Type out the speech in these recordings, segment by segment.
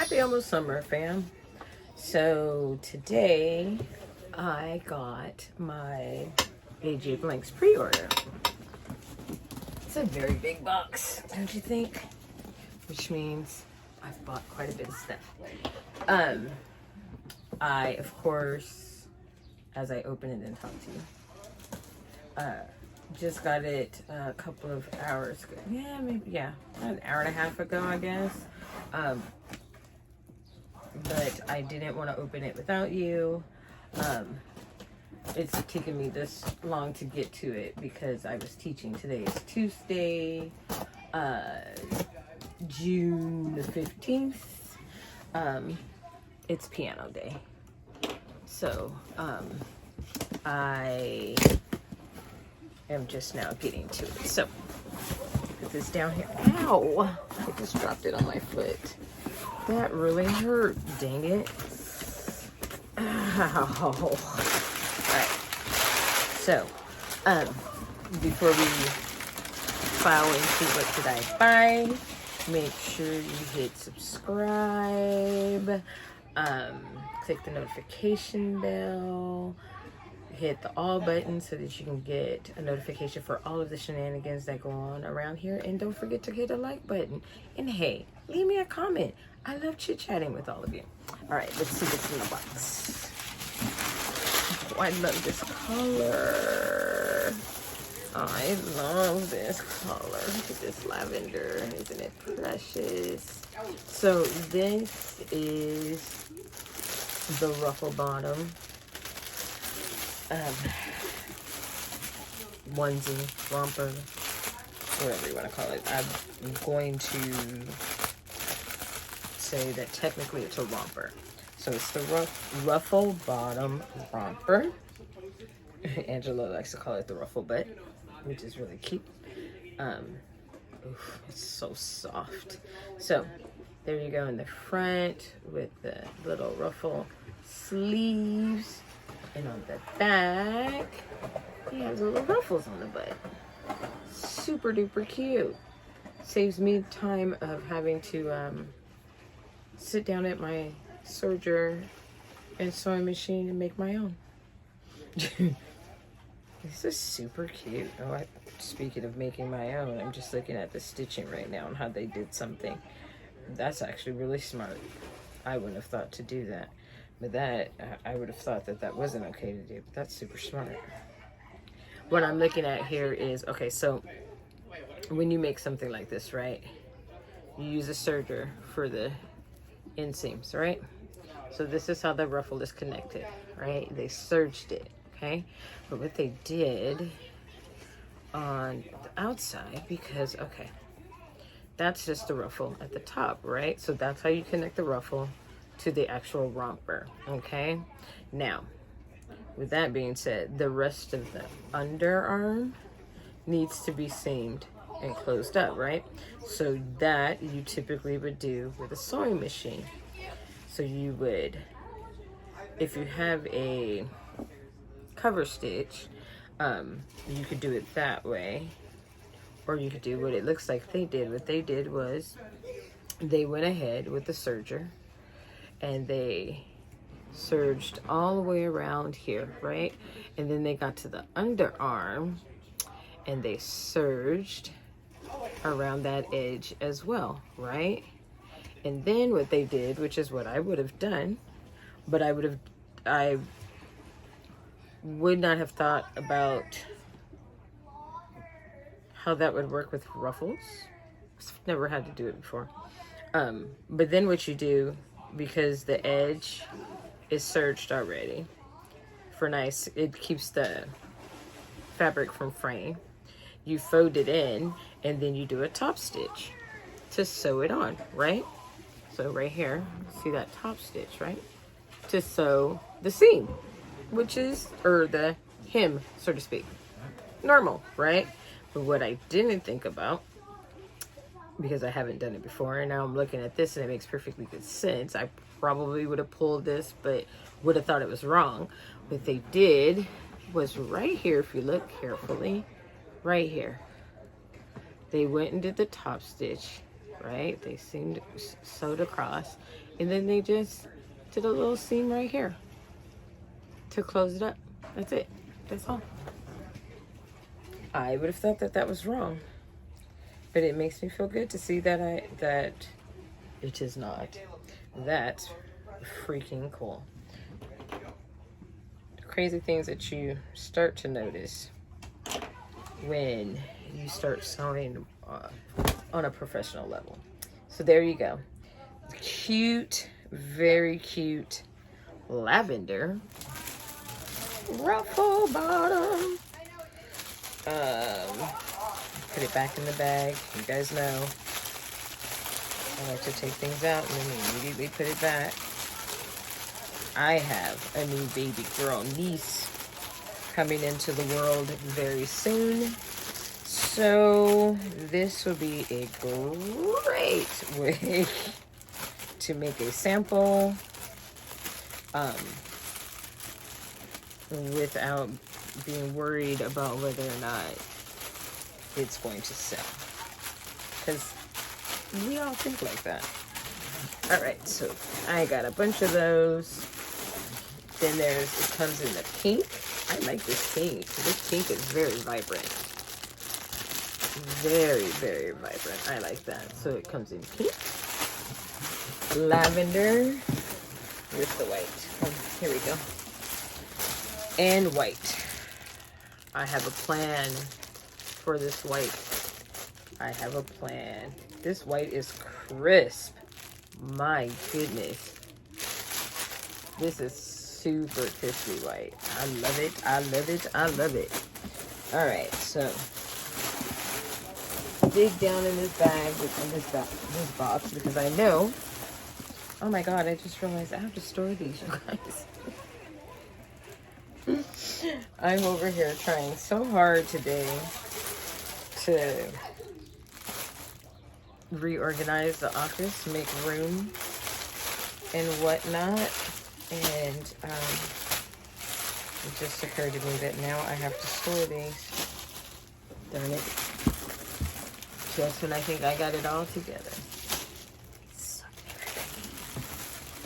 Happy almost summer, fam. So today I got my AJ Blanks pre-order. It's a very big box, don't you think? Which means I've bought quite a bit of stuff. I, of course, as I open it and talk to you, just got it a couple of hours ago. An hour and a half ago, I guess. But I didn't want to open it without you. It's taken me this long to get to it because I was teaching. Today is Tuesday, June the 15th. It's piano day. So, I am just now getting to it. So, put this down here. Ow! I just dropped it on my foot. That really hurt, dang it. Ow. Alright. So, before we plow into what did I buy, make sure you hit subscribe, click the notification bell, hit the all button so that you can get a notification for all of the shenanigans that go on around here, and don't forget to hit the like button, and hey, leave me a comment. I love chit-chatting with all of you. All right, let's see what's in the box. Oh, I love this color. I love this color. Look at this lavender. Isn't it precious? So this is the ruffle bottom onesie, romper, whatever you want to call it. I'm going to say that technically it's a romper. So it's the ruffle bottom romper. Angela likes to call it the ruffle butt, which is really cute. It's so soft. So there you go in the front with the little ruffle sleeves, and on the back he has little ruffles on the butt. Super duper cute. Saves me time of having to sit down at my serger and sewing machine and make my own. This is super cute. Oh, speaking of making my own, I'm just looking at the stitching right now and how they did something. That's actually really smart. I wouldn't have thought to do that. But that, I would have thought that that wasn't okay to do. But that's super smart. What I'm looking at here is, okay, so when you make something like this, right? You use a serger for the inseams, right? So this is how the ruffle is connected, right? They serged it, okay? But what they did on the outside, because, okay, that's just the ruffle at the top, right? So that's how you connect the ruffle to the actual romper, okay? Now, with that being said, the rest of the underarm needs to be seamed and closed up, right? So that you typically would do with a sewing machine. So you would, if you have a cover stitch, you could do it that way, or you could do what it looks like they did. What they did was they went ahead with the serger and they serged all the way around here, right? And then they got to the underarm and they serged around that edge as well, right? And then what they did, which is what I would have done, but I would not have thought about how that would work with ruffles. I've never had to do it before. But then what you do, because the edge is serged already for nice, it keeps the fabric from fraying. You fold it in and then you do a top stitch to sew it on, right? So right here, see that top stitch, right? To sew the seam, which is, or the hem, so to speak. Normal, right? But what I didn't think about, because I haven't done it before, and now I'm looking at this and it makes perfectly good sense. I probably would have pulled this, but would have thought it was wrong. What they did was right here, if you look carefully, right here, they went and did the top stitch right? They seamed, sewed across, and then they just did a little seam right here to close it up. That's it. That's all. I would have thought that that was wrong, but it makes me feel good to see that it is not. That's freaking cool. Crazy things that you start to notice when you start sewing on a professional level. So there you go. Cute, very cute lavender ruffle bottom. Put it back in the bag. You guys know I like to take things out and then immediately put it back. I have a new baby girl niece coming into the world very soon. So this will be a great way to make a sample without being worried about whether or not it's going to sell. Because we all think like that. All right, so I got a bunch of those. Then it comes in the pink. I like this pink. This pink is very vibrant. Very, very vibrant. I like that. So it comes in pink, lavender with the white. Oh, here we go. And white. I have a plan for this white. I have a plan. This white is crisp. My goodness. This is super crispy white. I love it. I love it. I love it. All right, so dig down in this bag, in this box, because I know. Oh my God! I just realized I have to store these, you guys. I'm over here trying so hard today to reorganize the office, make room and whatnot. And it just occurred to me that now I have to store these. Darn it. Just when I think I got it all together.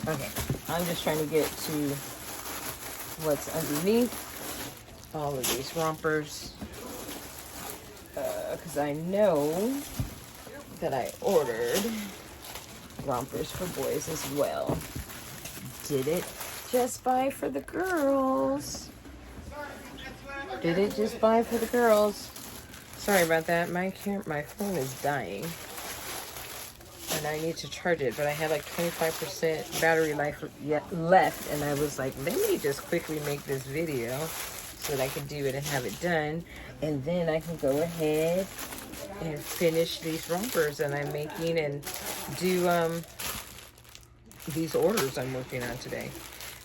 Okay, I'm just trying to get to what's underneath all of these rompers. Because I know that I ordered rompers for boys as well. Did it just buy for the girls? Did it just buy for the girls? Sorry about that. My phone is dying. And I need to charge it. But I had like 25% battery life left. And I was like, let me just quickly make this video so that I can do it and have it done. And then I can go ahead and finish these rompers that I'm making and do these orders I'm working on today.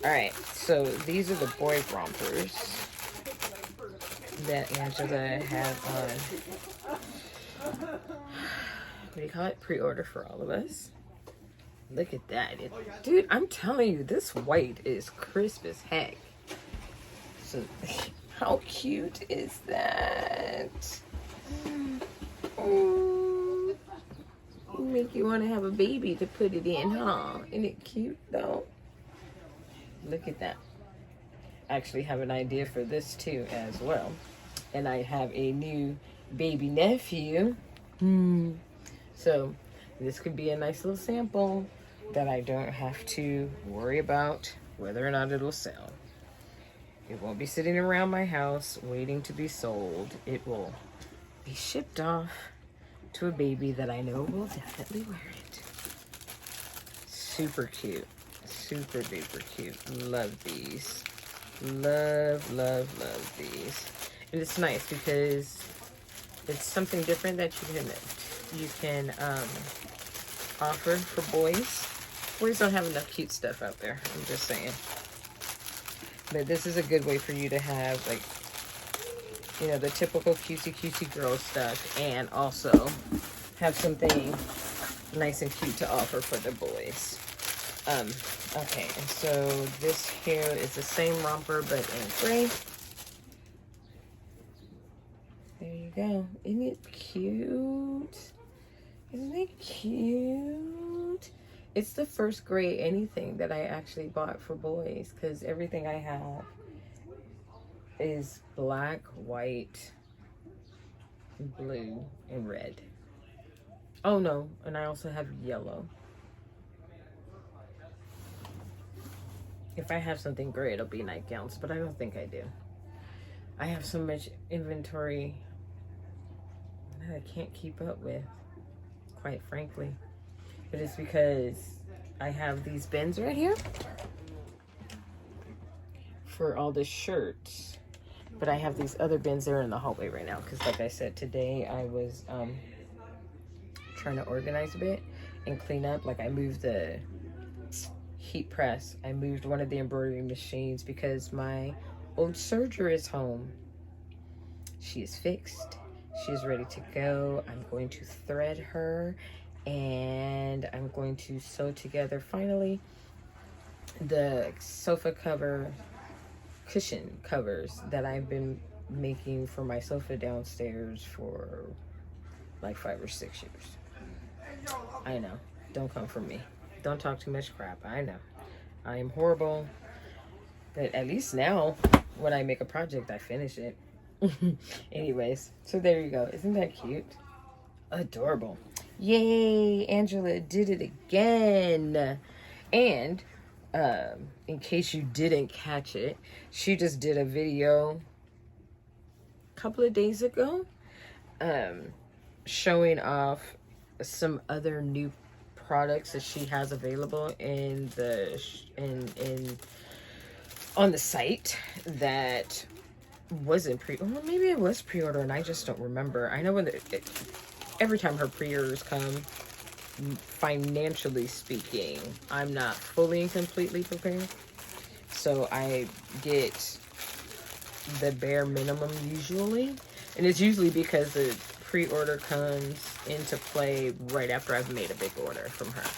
All right, so these are the boy rompers that Angela had on, what do you call it? Pre-order for all of us. Look at that. Dude, I'm telling you, this white is crisp as heck. So, how cute is that? Make you want to have a baby to put it in, huh? Isn't it cute though? Look at that. I actually have an idea for this too as well. And I have a new baby nephew. So this could be a nice little sample that I don't have to worry about whether or not it'll sell. It won't be sitting around my house waiting to be sold. It will be shipped off to a baby that I know will definitely wear it. Super cute. Super duper cute. Love these. Love, love, love these. And it's nice because it's something different that you can offer for boys. Boys don't have enough cute stuff out there. I'm just saying. But this is a good way for you to have, like, you know, the typical cutesy girl stuff, and also have something nice and cute to offer for the boys. Okay, and so this here is the same romper, but in gray. There you go. Isn't it cute? Isn't it cute? It's the first gray anything that I actually bought for boys, because everything I have is black, white, blue, and red. Oh no, and I also have yellow. If I have something gray, it'll be nightgowns, but I don't think I do. I have so much inventory that I can't keep up with, quite frankly. But it's because I have these bins right here for all the shirts. But I have these other bins there in the hallway right now, because like I said, today I was trying to organize a bit and clean up. Like I moved the heat press. I moved one of the embroidery machines because my old serger is home. She is fixed. She is ready to go. I'm going to thread her, and I'm going to sew together finally the sofa cover cushion covers that I've been making for my sofa downstairs for like 5 or 6 years. I know. Don't come for me. Don't talk too much crap. I know. I am horrible. But at least now, when I make a project, I finish it. Anyways, so there you go. Isn't that cute? Adorable. Yay! Angela did it again. And in case you didn't catch it, she just did a video a couple of days ago showing off some other new products that she has available in the on the site that wasn't or maybe it was pre-order and I just don't remember. I know when every time her pre-orders come, financially speaking, I'm not fully and completely prepared, so I get the bare minimum usually, and it's usually because the pre-order comes into play right after I've made a big order from her.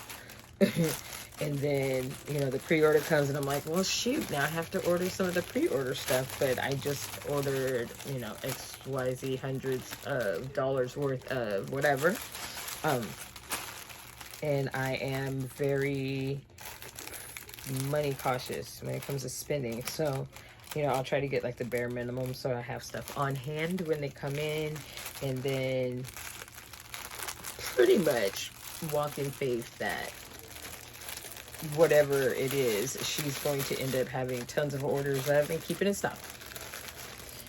And then, you know, the pre-order comes and I'm like, well, shoot, now I have to order some of the pre-order stuff. But I just ordered, you know, XYZ hundreds of dollars worth of whatever. And I am very money cautious when it comes to spending. So, you know, I'll try to get like the bare minimum so I have stuff on hand when they come in. And then pretty much walk in faith that whatever it is, she's going to end up having tons of orders that I've been keeping in stock.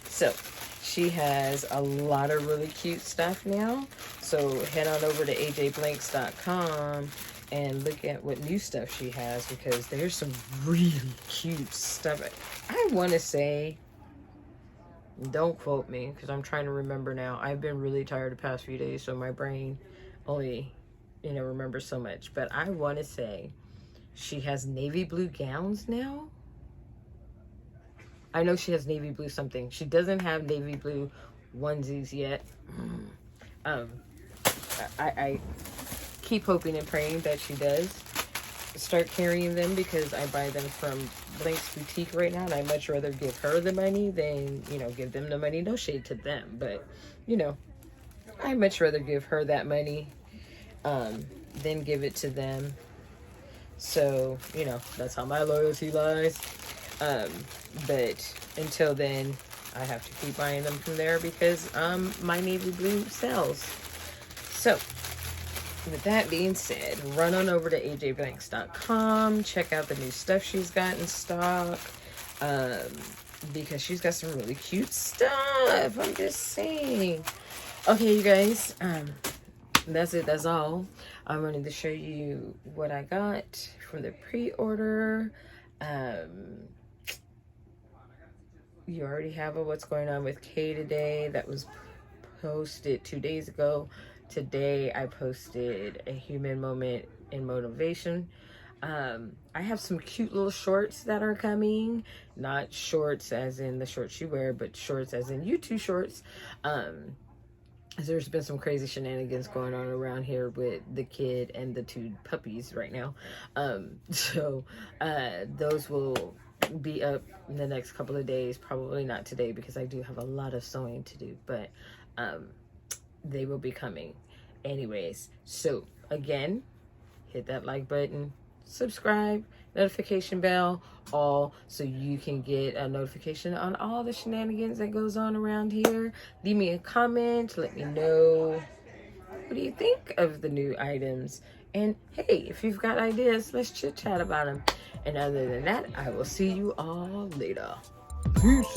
So she has a lot of really cute stuff now. So head on over to ajblanks.com and look at what new stuff she has, because there's some really cute stuff. I want to say, don't quote me because I'm trying to remember now. I've been really tired the past few days, so my brain only, you know, remembers so much. But I want to say she has navy blue gowns now. I know she has navy blue something. She doesn't have navy blue onesies yet. I keep hoping and praying that she does start carrying them, because I buy them from Blank's Boutique right now, and I'd much rather give her the money than, you know, give them the money. No shade to them, but, you know, I'd much rather give her that money than give it to them. So, you know, that's how my loyalty lies. But until then, I have to keep buying them from there because my navy blue sells. So, with that being said, run on over to ajblanks.com, check out the new stuff she's got in stock, because she's got some really cute stuff. I'm just saying. Okay, you guys, that's it. That's all. I wanted to show you what I got from the pre-order. You already have what's going on with Kay today. That was posted 2 days ago. Today I posted a human moment in motivation. I have some cute little shorts that are coming. Not shorts as in the shorts you wear, but shorts as in YouTube shorts. There's been some crazy shenanigans going on around here with the kid and the 2 puppies right now. So those will be up in the next couple of days. Probably not today because I do have a lot of sewing to do, but they will be coming. Anyways, so again, hit that like button, subscribe, notification bell, all, so you can get a notification on all the shenanigans that goes on around here. Leave me a comment, let me know what do you think of the new items. And hey, if you've got ideas, let's chit chat about them. And other than that, I will see you all later. Peace.